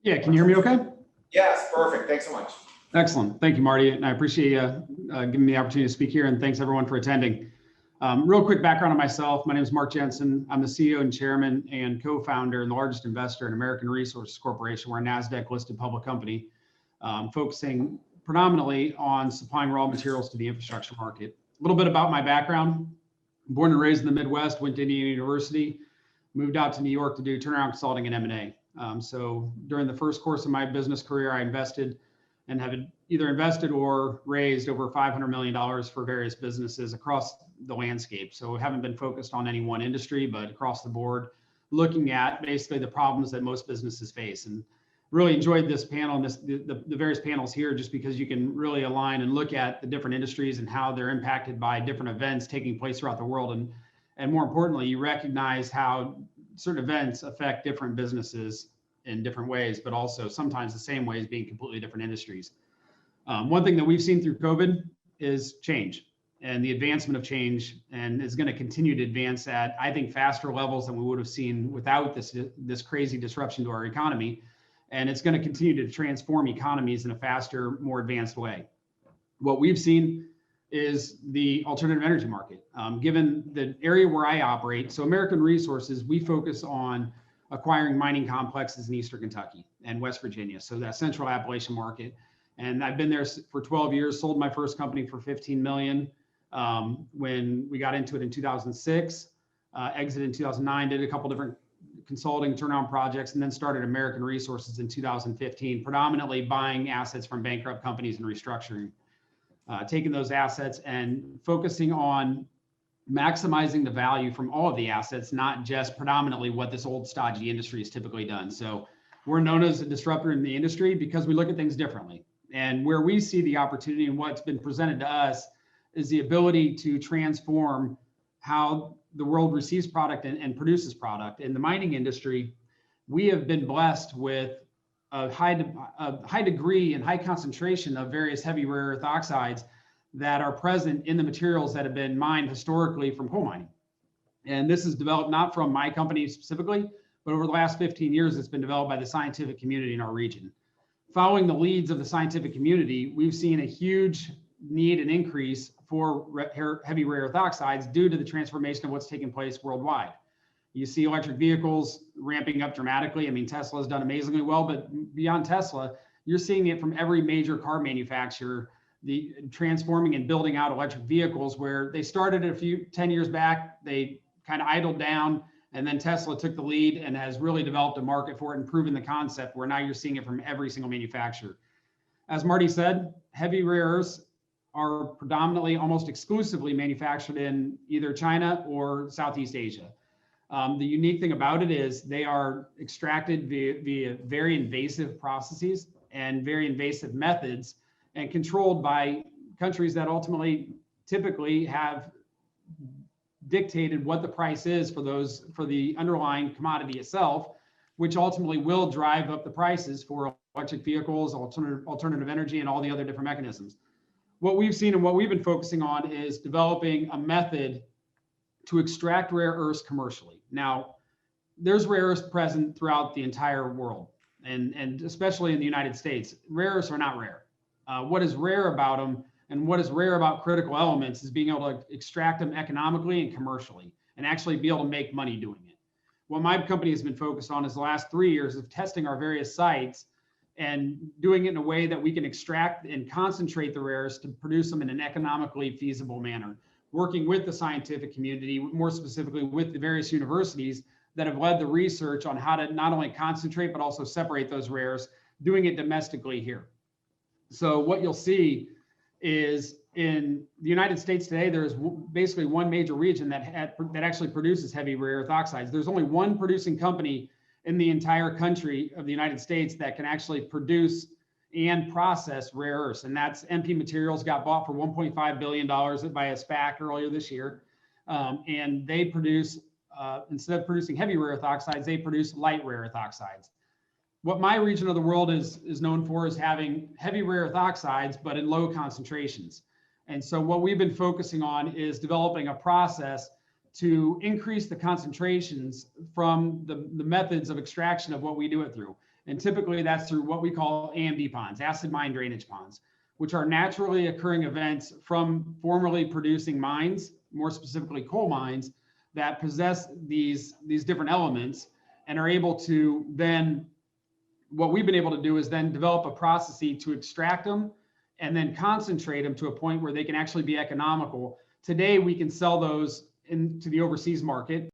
Yeah, can you hear me okay? Yes, perfect. Thanks so much. Excellent. Thank you, Marty. And I appreciate you giving me the opportunity to speak here, and thanks everyone for attending. Real quick background on myself. My name is Mark Jensen. I'm the CEO and chairman and co-founder and the largest investor in American Resources Corporation. We're a NASDAQ listed public company focusing predominantly on supplying raw materials to the infrastructure market. A little bit about my background. Born and raised in the Midwest, went to Indiana University, moved out to New York to do turnaround consulting and M&A. So during the first course of my business career, I invested and have either invested or raised over $500 million for various businesses across the landscape. So we haven't been focused on any one industry, but across the board, looking at basically the problems that most businesses face. And really enjoyed this panel and the various panels here, just because you can really align and look at the different industries and how they're impacted by different events taking place throughout the world. And more importantly, you recognize how certain events affect different businesses in different ways, but also sometimes the same ways, being completely different industries. One thing that we've seen through COVID is change and the advancement of change, and is going to continue to advance at, I think, faster levels than we would have seen without this crazy disruption to our economy. And it's going to continue to transform economies in a faster, more advanced way. What we've seen is the alternative energy market. Given the area where I operate, so American Resources, we focus on acquiring mining complexes in Eastern Kentucky and West Virginia, so that central Appalachian market. And I've been there for 12 years, sold my first company for $15 million when we got into it in 2006, exited in 2009, did a couple different consulting turnaround projects, and then started American Resources in 2015, predominantly buying assets from bankrupt companies and restructuring, taking those assets and focusing on maximizing the value from all of the assets, not just predominantly what this old stodgy industry has typically done. So we're known as a disruptor in the industry because we look at things differently. And where we see the opportunity and what's been presented to us is the ability to transform how the world receives product and produces product. In the mining industry, we have been blessed with a high degree and high concentration of various heavy rare earth oxides that are present in the materials that have been mined historically from coal mining. And this is developed not from my company specifically, but over the last 15 years, it's been developed by the scientific community in our region. Following the leads of the scientific community, we've seen a huge need and increase for heavy rare earth oxides due to the transformation of what's taking place worldwide. You see electric vehicles ramping up dramatically. I mean, Tesla's done amazingly well, but beyond Tesla, you're seeing it from every major car manufacturer, the transforming and building out electric vehicles, where they started 10 years back, they kind of idled down, and then Tesla took the lead and has really developed a market for it and proven the concept, where now you're seeing it from every single manufacturer. As Marty said, heavy rare earths are predominantly, almost exclusively manufactured in either China or Southeast Asia. The unique thing about it is they are extracted via very invasive processes and very invasive methods, and controlled by countries that ultimately typically have dictated what the price is for the underlying commodity itself, which ultimately will drive up the prices for electric vehicles, alternative energy, and all the other different mechanisms. What we've seen and what we've been focusing on is developing a method to extract rare earths commercially. Now, there's rare earths present throughout the entire world, and especially in the United States. Rare earths are not rare. What is rare about them and what is rare about critical elements is being able to extract them economically and commercially, and actually be able to make money doing it. What my company has been focused on is the last 3 years of testing our various sites and doing it in a way that we can extract and concentrate the rare earths to produce them in an economically feasible manner, working with the scientific community, more specifically with the various universities that have led the research on how to not only concentrate, but also separate those rare earths, doing it domestically here. So what you'll see is in the United States today, there is basically one major region that actually produces heavy rare earth oxides. There's only one producing company in the entire country of the United States that can actually produce and process rare earths, and that's MP Materials. Got bought for $1.5 billion by a SPAC earlier this year, and they produce, instead of producing heavy rare earth oxides, they produce light rare earth oxides. What my region of the world is known for is having heavy rare earth oxides, but in low concentrations. And so what we've been focusing on is developing a process to increase the concentrations from the methods of extraction of what we do it through. And typically that's through what we call AMD ponds, acid mine drainage ponds, which are naturally occurring events from formerly producing mines, more specifically coal mines, that possess these different elements and are able to then, what we've been able to do is then develop a process to extract them and then concentrate them to a point where they can actually be economical. Today, we can sell those into the overseas market.